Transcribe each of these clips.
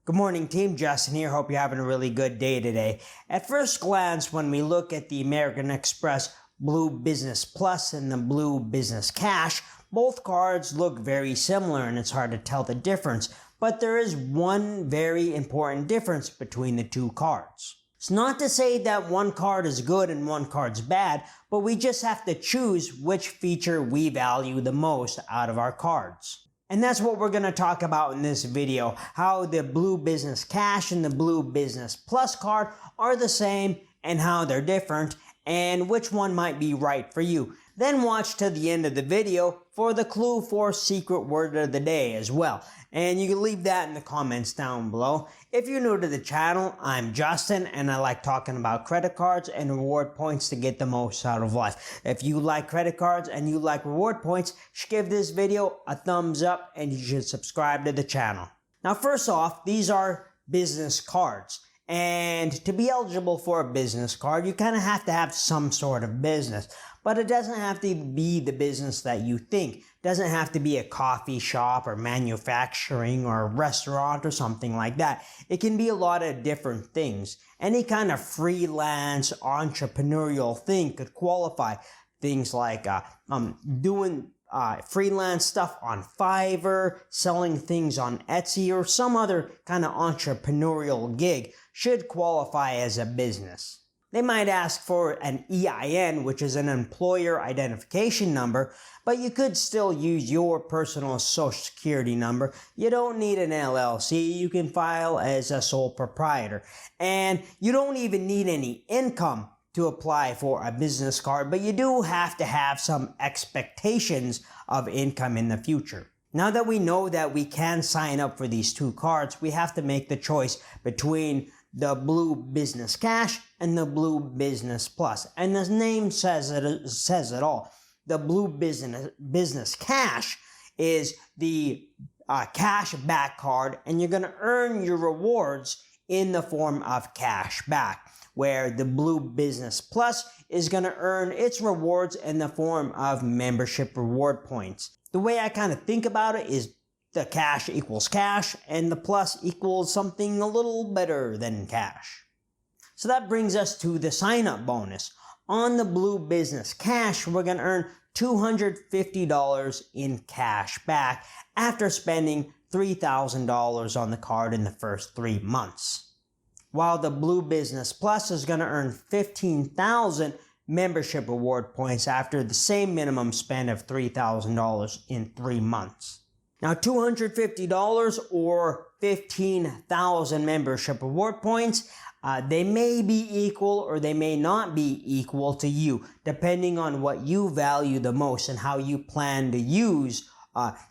Good morning, team. Justin here. Hope you're having a really good day today. At first glance, when we look at the American Express Blue Business Plus and the Blue Business Cash, both cards look very similar and it's hard to tell the difference. But there is one very important difference between the two cards. It's not to say that one card is good and one card's bad, but we just have to choose which feature we value the most out of our cards. And that's what we're going to talk about in this video, how the Blue Business Cash and the Blue Business Plus card are the same and how they're different and which one might be right for you. Then watch to the end of the video for the clue for secret word of the day as well. And you can leave that in the comments down below. If you're new to the channel, I'm Justin and I like talking about credit cards and reward points to get the most out of life. If you like credit cards and you like reward points, just give this video a thumbs up and you should subscribe to the channel. Now first off, these are business cards. And to be eligible for a business card, you kind of have to have some sort of business. But it doesn't have to be the business that you think. It doesn't have to be a coffee shop or manufacturing or a restaurant or something like that. It can be a lot of different things. Any kind of freelance entrepreneurial thing could qualify. Things like doing freelance stuff on Fiverr, selling things on Etsy, or some other kind of entrepreneurial gig should qualify as a business. They might ask for an EIN, which is an employer identification number, but you could still use your personal social security number. You don't need an LLC. You can file as a sole proprietor. And you don't even need any income to apply for a business card, but you do have to have some expectations of income in the future. Now that we know that we can sign up for these two cards, we have to make the choice between the Blue Business Cash and the Blue Business Plus. And the name says it all. The Blue Business Cash is the cash back card, and you're going to earn your rewards in the form of cash back, where the Blue Business Plus is going to earn its rewards in the form of membership reward points. The way I kind of think about it is the cash equals cash and the plus equals something a little better than cash. So that brings us to the sign-up bonus. On the Blue Business Cash, we're going to earn $250 in cash back after spending $3,000 on the card in the first 3 months. While the Blue Business Plus is going to earn 15,000 membership reward points after the same minimum spend of $3,000 in 3 months. Now $250 or 15,000 membership reward points, they may be equal or they may not be equal to you, depending on what you value the most and how you plan to use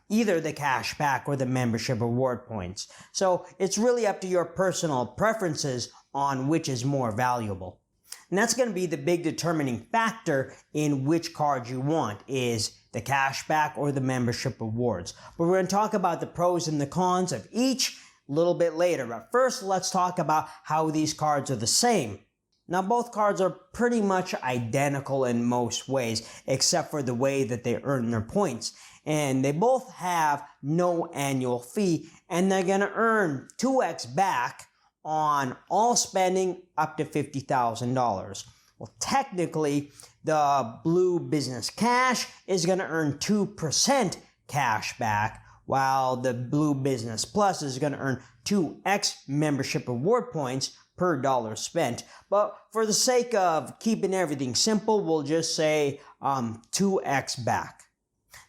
either the cash back or the membership reward points. So it's really up to your personal preferences on which is more valuable. And that's going to be the big determining factor in which card you want, is the cash back or the membership rewards. But we're going to talk about the pros and the cons of each a little bit later. But first, let's talk about how these cards are the same. Now, both cards are pretty much identical in most ways, except for the way that they earn their points. And they both have no annual fee, and they're going to earn 2x back on all spending up to $50,000. Well, technically, the Blue Business Cash is going to earn 2% cash back, while the Blue Business Plus is going to earn 2x membership reward points per dollar spent. But for the sake of keeping everything simple, we'll just say 2x back.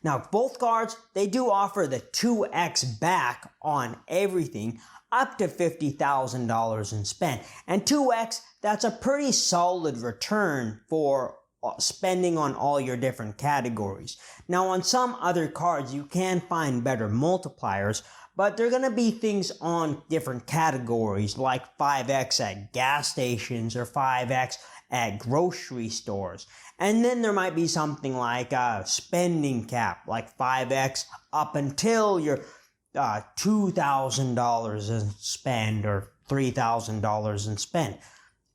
Now, both cards, they do offer the 2x back on everything up to $50,000 in spend. And 2x, that's a pretty solid return for spending on all your different categories. Now, on some other cards, you can find better multipliers, but they're going to be things on different categories, like 5x at gas stations or 5x at grocery stores. And then there might be something like a spending cap, like 5x up until your $2,000 in spend or $3,000 in spend.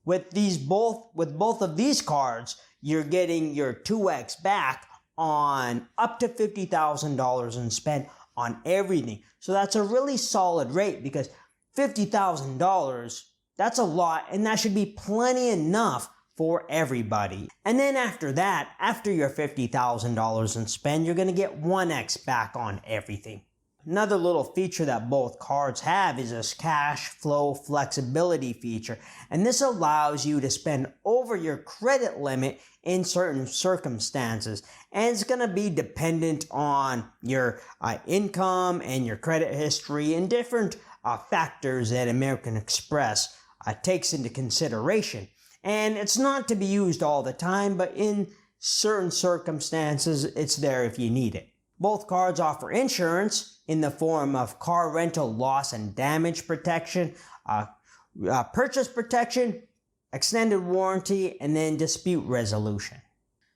With both of these cards, you're getting your 2x back on up to $50,000 in spend on everything. So that's a really solid rate, because $50,000, that's a lot, and that should be plenty enough for everybody. And then after that, after your $50,000 in spend, you're going to get 1x back on everything. Another little feature that both cards have is this cash flow flexibility feature. And this allows you to spend over your credit limit in certain circumstances. And it's going to be dependent on your income and your credit history and different factors that American Express takes into consideration. And it's not to be used all the time, but in certain circumstances, it's there if you need it. Both cards offer insurance in the form of car rental loss and damage protection, purchase protection, extended warranty, and then dispute resolution.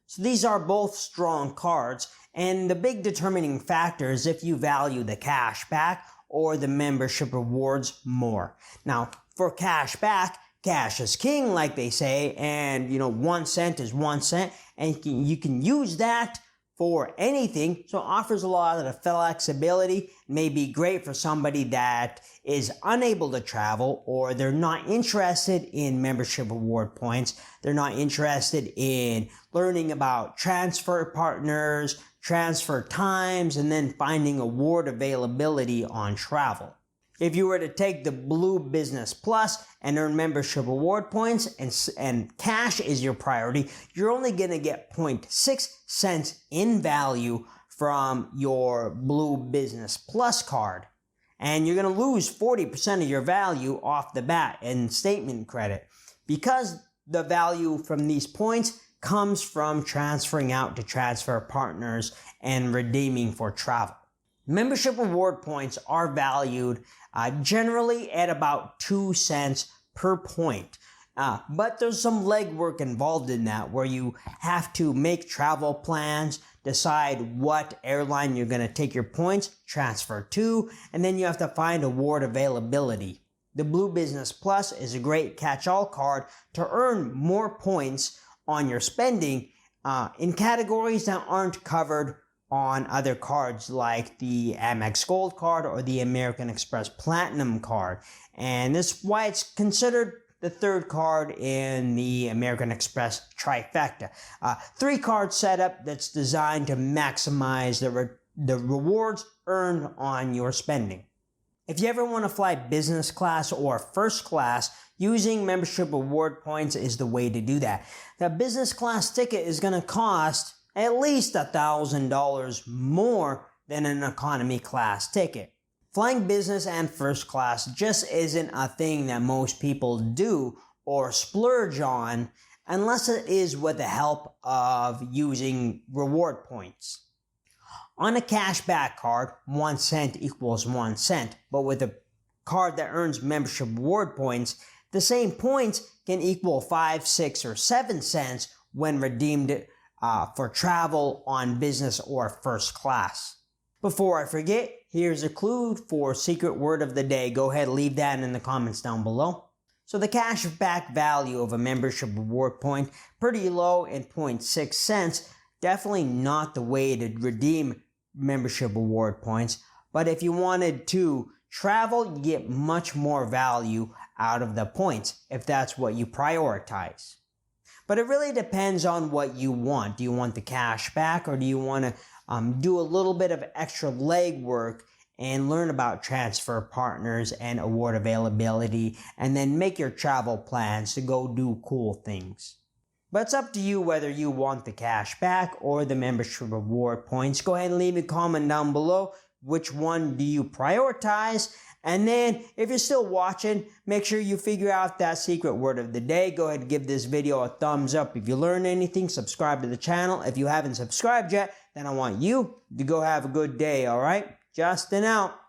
So these are both strong cards, and the big determining factor is if you value the cash back or the membership rewards more. Now, for cash back, cash is king, like they say, and 1 cent is 1 cent, and you can use that for anything. So it offers a lot of the flexibility. May be great for somebody that is unable to travel, or they're not interested in membership reward points. They're not interested in learning about transfer partners, transfer times, and then finding award availability on travel. If you were to take the Blue Business Plus and earn membership reward points and cash is your priority, you're only going to get 0.6 cents in value from your Blue Business Plus card. And you're going to lose 40% of your value off the bat in statement credit, because the value from these points comes from transferring out to transfer partners and redeeming for travel. Membership reward points are valued generally at about 2 cents per point. But there's some legwork involved in that, where you have to make travel plans, decide what airline you're going to take your points transfer to, and then you have to find award availability. The Blue Business Plus is a great catch-all card to earn more points on your spending in categories that aren't covered on other cards like the Amex Gold card or the American Express Platinum card. And this is why it's considered the third card in the American Express trifecta. 3-card setup that's designed to maximize the rewards earned on your spending. If you ever want to fly business class or first class, using membership reward points is the way to do that. The business class ticket is going to cost at least $1,000 more than an economy class ticket. Flying business and first class just isn't a thing that most people do or splurge on unless it is with the help of using reward points. On a cashback card, 1 cent equals 1 cent, but with a card that earns membership reward points, the same points can equal 5, 6, or 7 cents when redeemed for travel on business or first class. Before I forget, here's a clue for secret word of the day. Go ahead, leave that in the comments down below. So the cashback value of a membership reward point, pretty low at 0.6 cents. Definitely not the way to redeem membership reward points. But if you wanted to travel, you get much more value out of the points if that's what you prioritize. But it really depends on what you want. Do you want the cash back, or do you want to do a little bit of extra legwork and learn about transfer partners and award availability, and then make your travel plans to go do cool things? But it's up to you whether you want the cash back or the membership reward points. Go ahead and leave a comment down below. Which one do you prioritize? And then, if you're still watching, make sure you figure out that secret word of the day. Go ahead and give this video a thumbs up if you learned anything. Subscribe to the channel. If you haven't subscribed yet, then I want you to go have a good day, alright? Justin out.